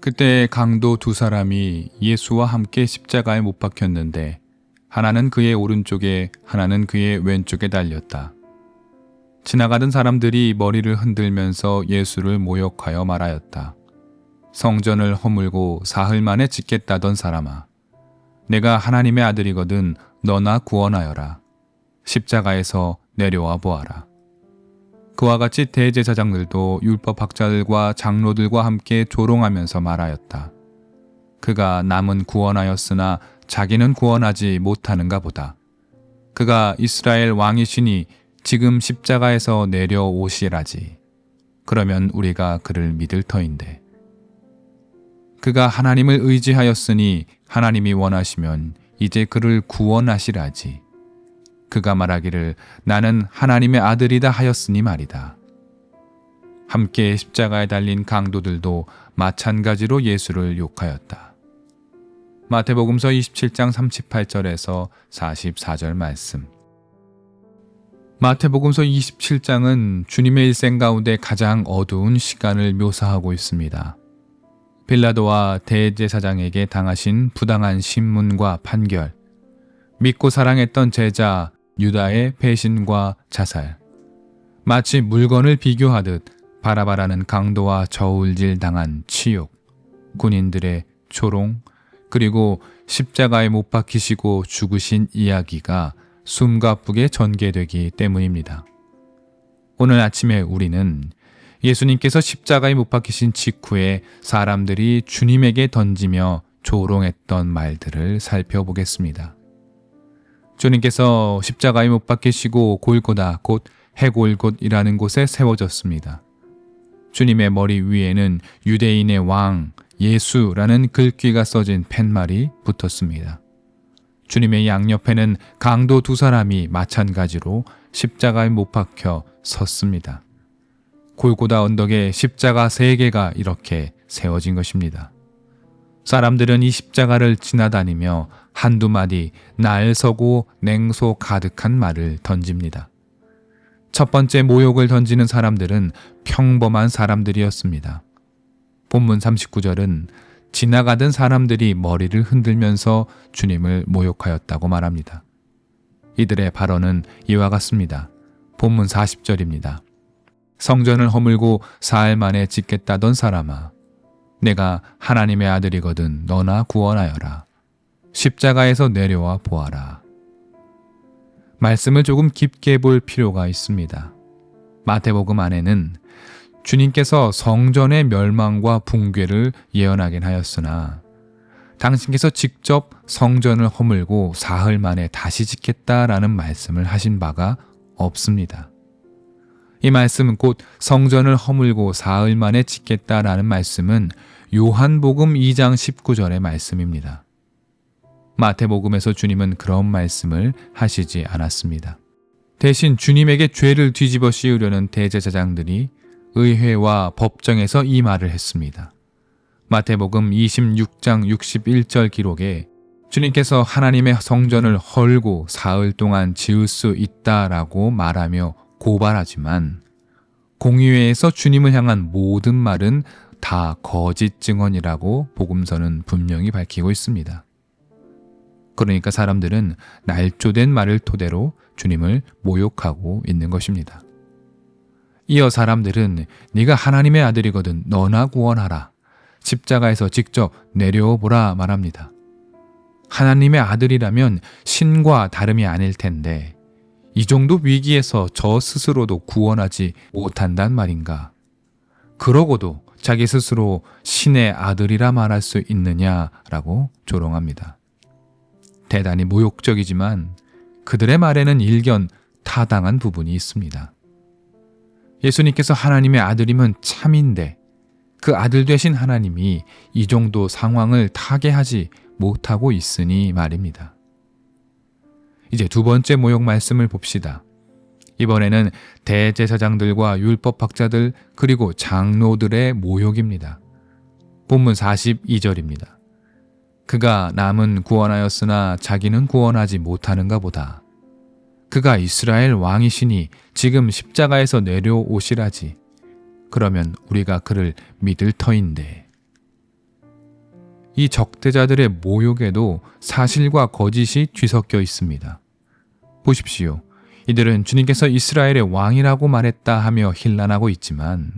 그때 강도 두 사람이 예수와 함께 십자가에 못 박혔는데 하나는 그의 오른쪽에 하나는 그의 왼쪽에 달렸다. 지나가던 사람들이 머리를 흔들면서 예수를 모욕하여 말하였다. 성전을 허물고 사흘 만에 짓겠다던 사람아, 내가 하나님의 아들이거든 너나 구원하여라. 십자가에서 내려와 보아라. 그와 같이 대제사장들도 율법학자들과 장로들과 함께 조롱하면서 말하였다. 그가 남은 구원하였으나 자기는 구원하지 못하는가 보다. 그가 이스라엘 왕이시니 지금 십자가에서 내려오시라지. 그러면 우리가 그를 믿을 터인데. 그가 하나님을 의지하였으니 하나님이 원하시면 이제 그를 구원하시라지. 그가 말하기를 나는 하나님의 아들이다 하였으니 말이다. 함께 십자가에 달린 강도들도 마찬가지로 예수를 욕하였다. 마태복음서 27장 38절에서 44절 말씀. 마태복음서 27장은 주님의 일생 가운데 가장 어두운 시간을 묘사하고 있습니다. 빌라도와 대제사장에게 당하신 부당한 신문과 판결, 믿고 사랑했던 제자 유다의 배신과 자살, 마치 물건을 비교하듯 바라바라는 강도와 저울질 당한 치욕, 군인들의 조롱, 그리고 십자가에 못 박히시고 죽으신 이야기가 숨가쁘게 전개되기 때문입니다. 오늘 아침에 우리는 예수님께서 십자가에 못 박히신 직후에 사람들이 주님에게 던지며 조롱했던 말들을 살펴보겠습니다. 주님께서 십자가에 못 박히시고 골고다 곧 해골곳이라는 곳에 세워졌습니다. 주님의 머리 위에는 유대인의 왕 예수라는 글귀가 써진 팻말이 붙었습니다. 주님의 양옆에는 강도 두 사람이 마찬가지로 십자가에 못 박혀 섰습니다. 골고다 언덕에 십자가 3개가 이렇게 세워진 것입니다. 사람들은 이 십자가를 지나다니며 한두 마디 날 서고 냉소 가득한 말을 던집니다. 첫 번째 모욕을 던지는 사람들은 평범한 사람들이었습니다. 본문 39절은 지나가던 사람들이 머리를 흔들면서 주님을 모욕하였다고 말합니다. 이들의 발언은 이와 같습니다. 본문 40절입니다. 성전을 허물고 사흘 만에 짓겠다던 사람아, 내가 하나님의 아들이거든 너나 구원하여라. 십자가에서 내려와 보아라. 말씀을 조금 깊게 볼 필요가 있습니다. 마태복음 안에는 주님께서 성전의 멸망과 붕괴를 예언하긴 하였으나 당신께서 직접 성전을 허물고 사흘 만에 다시 짓겠다라는 말씀을 하신 바가 없습니다. 이 말씀은 곧 성전을 허물고 사흘 만에 짓겠다라는 말씀은 요한복음 2장 19절의 말씀입니다. 마태복음에서 주님은 그런 말씀을 하시지 않았습니다. 대신 주님에게 죄를 뒤집어 씌우려는 대제사장들이 의회와 법정에서 이 말을 했습니다. 마태복음 26장 61절 기록에 주님께서 하나님의 성전을 헐고 사흘 동안 지을 수 있다라고 말하며 고발하지만 공의회에서 주님을 향한 모든 말은 다 거짓 증언이라고 복음서는 분명히 밝히고 있습니다. 그러니까 사람들은 날조된 말을 토대로 주님을 모욕하고 있는 것입니다. 이어 사람들은 네가 하나님의 아들이거든 너나 구원하라. 십자가에서 직접 내려오보라 말합니다. 하나님의 아들이라면 신과 다름이 아닐 텐데 이 정도 위기에서 저 스스로도 구원하지 못한단 말인가? 그러고도 자기 스스로 신의 아들이라 말할 수 있느냐라고 조롱합니다. 대단히 모욕적이지만 그들의 말에는 일견 타당한 부분이 있습니다. 예수님께서 하나님의 아들이면 참인데 그 아들 되신 하나님이 이 정도 상황을 타개하지 못하고 있으니 말입니다. 이제 두 번째 모욕 말씀을 봅시다. 이번에는 대제사장들과 율법학자들 그리고 장로들의 모욕입니다. 본문 42절입니다. 그가 남은 구원하였으나 자기는 구원하지 못하는가 보다. 그가 이스라엘 왕이시니 지금 십자가에서 내려오시라지. 그러면 우리가 그를 믿을 터인데. 이 적대자들의 모욕에도 사실과 거짓이 뒤섞여 있습니다. 보십시오. 이들은 주님께서 이스라엘의 왕이라고 말했다 하며 힐난하고 있지만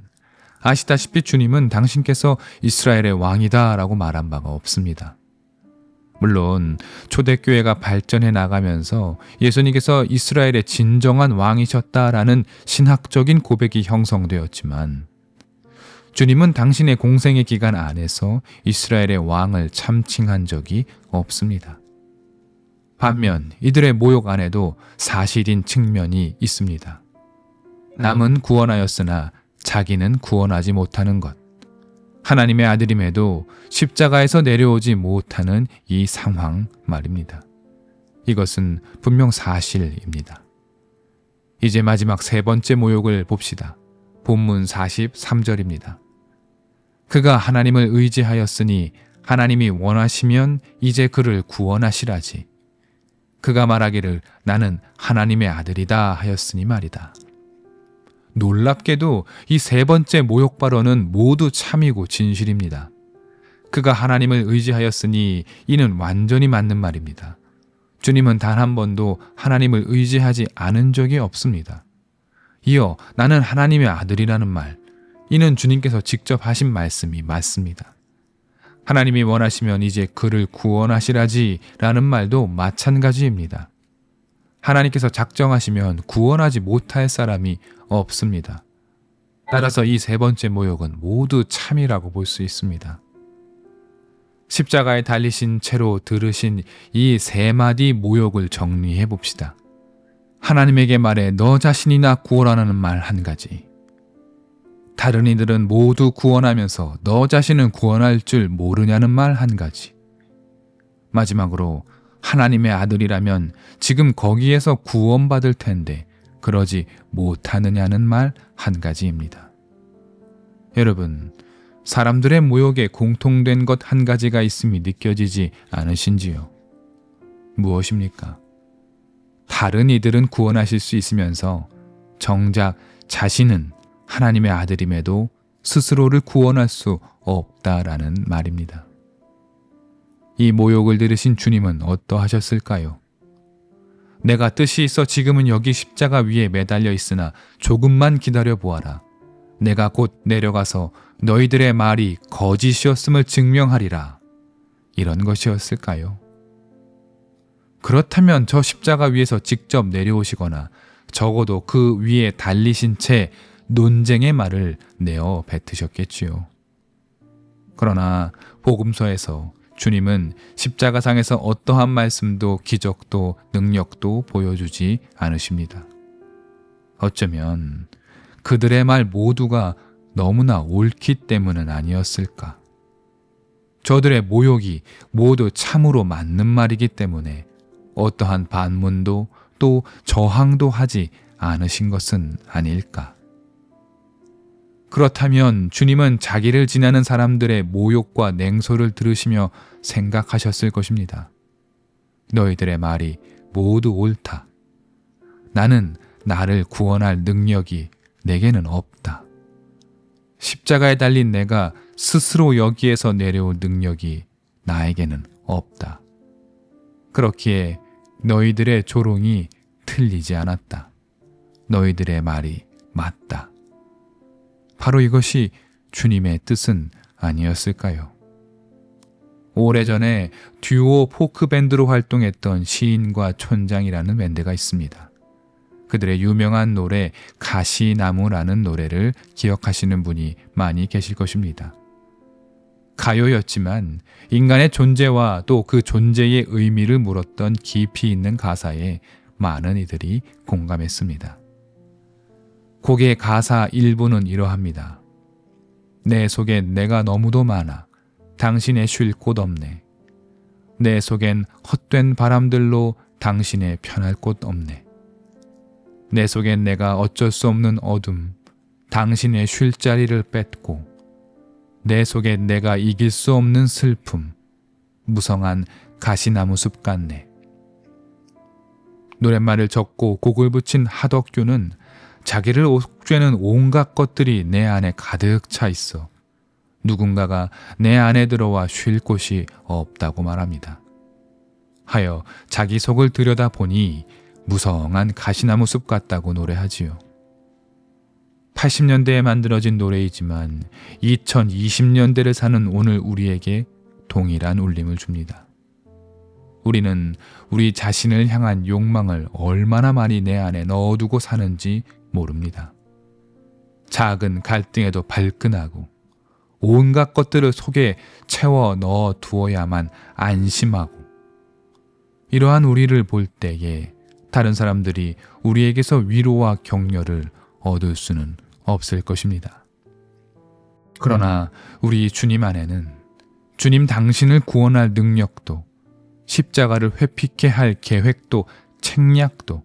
아시다시피 주님은 당신께서 이스라엘의 왕이다 라고 말한 바가 없습니다. 물론 초대교회가 발전해 나가면서 예수님께서 이스라엘의 진정한 왕이셨다라는 신학적인 고백이 형성되었지만 주님은 당신의 공생의 기간 안에서 이스라엘의 왕을 참칭한 적이 없습니다. 반면 이들의 모욕 안에도 사실인 측면이 있습니다. 남은 구원하였으나 자기는 구원하지 못하는 것. 하나님의 아들임에도 십자가에서 내려오지 못하는 이 상황 말입니다. 이것은 분명 사실입니다. 이제 마지막 세 번째 모욕을 봅시다. 본문 43절입니다. 그가 하나님을 의지하였으니 하나님이 원하시면 이제 그를 구원하시라지. 그가 말하기를 나는 하나님의 아들이다 하였으니 말이다. 놀랍게도 이 세 번째 모욕 발언은 모두 참이고 진실입니다. 그가 하나님을 의지하였으니 이는 완전히 맞는 말입니다. 주님은 단 한 번도 하나님을 의지하지 않은 적이 없습니다. 이어 나는 하나님의 아들이라는 말, 이는 주님께서 직접 하신 말씀이 맞습니다. 하나님이 원하시면 이제 그를 구원하시라지 라는 말도 마찬가지입니다. 하나님께서 작정하시면 구원하지 못할 사람이 없습니다. 따라서 이 세 번째 모욕은 모두 참이라고 볼 수 있습니다. 십자가에 달리신 채로 들으신 이 세 마디 모욕을 정리해 봅시다. 하나님에게 말해 너 자신이나 구원하라는 말 한 가지. 다른 이들은 모두 구원하면서 너 자신은 구원할 줄 모르냐는 말 한 가지. 마지막으로 하나님의 아들이라면 지금 거기에서 구원받을 텐데 그러지 못하느냐는 말 한 가지입니다. 여러분, 사람들의 모욕에 공통된 것 한 가지가 있음이 느껴지지 않으신지요? 무엇입니까? 다른 이들은 구원하실 수 있으면서 정작 자신은 하나님의 아들임에도 스스로를 구원할 수 없다라는 말입니다. 이 모욕을 들으신 주님은 어떠하셨을까요? 내가 뜻이 있어 지금은 여기 십자가 위에 매달려 있으나 조금만 기다려 보아라. 내가 곧 내려가서 너희들의 말이 거짓이었음을 증명하리라. 이런 것이었을까요? 그렇다면 저 십자가 위에서 직접 내려오시거나 적어도 그 위에 달리신 채 논쟁의 말을 내어 뱉으셨겠지요. 그러나 복음서에서 주님은 십자가상에서 어떠한 말씀도 기적도 능력도 보여주지 않으십니다. 어쩌면 그들의 말 모두가 너무나 옳기 때문은 아니었을까. 저들의 모욕이 모두 참으로 맞는 말이기 때문에 어떠한 반문도 또 저항도 하지 않으신 것은 아닐까. 그렇다면 주님은 자기를 지나는 사람들의 모욕과 냉소를 들으시며 생각하셨을 것입니다. 너희들의 말이 모두 옳다. 나는 나를 구원할 능력이 내게는 없다. 십자가에 달린 내가 스스로 여기에서 내려올 능력이 나에게는 없다. 그렇기에 너희들의 조롱이 틀리지 않았다. 너희들의 말이 맞다. 바로 이것이 주님의 뜻은 아니었을까요? 오래전에 듀오 포크 밴드로 활동했던 시인과 촌장이라는 밴드가 있습니다. 그들의 유명한 노래 가시나무라는 노래를 기억하시는 분이 많이 계실 것입니다. 가요였지만 인간의 존재와 또 그 존재의 의미를 물었던 깊이 있는 가사에 많은 이들이 공감했습니다. 곡의 가사 일부는 이러합니다. 내 속엔 내가 너무도 많아 당신의 쉴 곳 없네. 내 속엔 헛된 바람들로 당신의 편할 곳 없네. 내 속엔 내가 어쩔 수 없는 어둠, 당신의 쉴 자리를 뺏고 내 속엔 내가 이길 수 없는 슬픔, 무성한 가시나무 숲 같네. 노랫말을 적고 곡을 붙인 하덕규는 자기를 옥죄는 온갖 것들이 내 안에 가득 차 있어. 누군가가 내 안에 들어와 쉴 곳이 없다고 말합니다. 하여 자기 속을 들여다보니 무성한 가시나무 숲 같다고 노래하지요. 80년대에 만들어진 노래이지만 2020년대를 사는 오늘 우리에게 동일한 울림을 줍니다. 우리는 우리 자신을 향한 욕망을 얼마나 많이 내 안에 넣어두고 사는지 모릅니다. 작은 갈등에도 발끈하고 온갖 것들을 속에 채워 넣어 두어야만 안심하고, 이러한 우리를 볼 때에 다른 사람들이 우리에게서 위로와 격려를 얻을 수는 없을 것입니다. 그러나 우리 주님 안에는 주님 당신을 구원할 능력도, 십자가를 회피케 할 계획도, 책략도,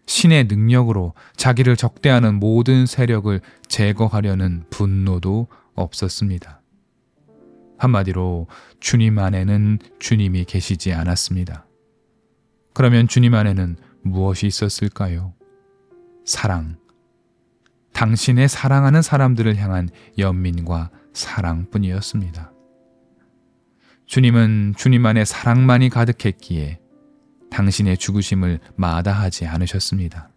신의 능력으로 자기를 적대하는 모든 세력을 제거하려는 분노도 없었습니다. 한마디로 주님 안에는 주님이 계시지 않았습니다. 그러면 주님 안에는 무엇이 있었을까요? 사랑. 당신의 사랑하는 사람들을 향한 연민과 사랑뿐이었습니다. 주님은 주님 안에 사랑만이 가득했기에 당신의 죽으심을 마다하지 않으셨습니다.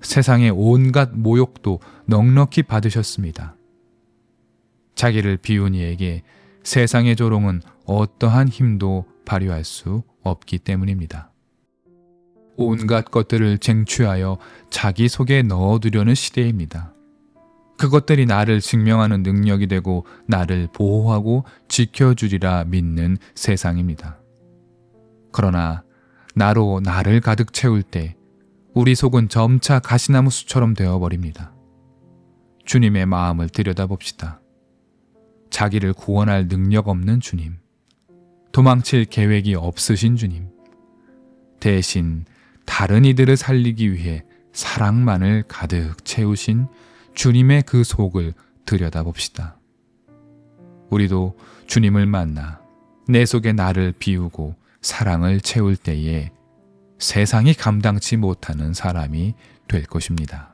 세상의 온갖 모욕도 넉넉히 받으셨습니다. 자기를 비운 이에게 세상의 조롱은 어떠한 힘도 발휘할 수 없기 때문입니다. 온갖 것들을 쟁취하여 자기 속에 넣어두려는 시대입니다. 그것들이 나를 증명하는 능력이 되고 나를 보호하고 지켜주리라 믿는 세상입니다. 그러나 나로 나를 가득 채울 때 우리 속은 점차 가시나무 숲처럼 되어버립니다. 주님의 마음을 들여다봅시다. 자기를 구원할 능력 없는 주님, 도망칠 계획이 없으신 주님, 대신 다른 이들을 살리기 위해 사랑만을 가득 채우신 주님의 그 속을 들여다봅시다. 우리도 주님을 만나 내 속에 나를 비우고 사랑을 채울 때에 세상이 감당치 못하는 사람이 될 것입니다.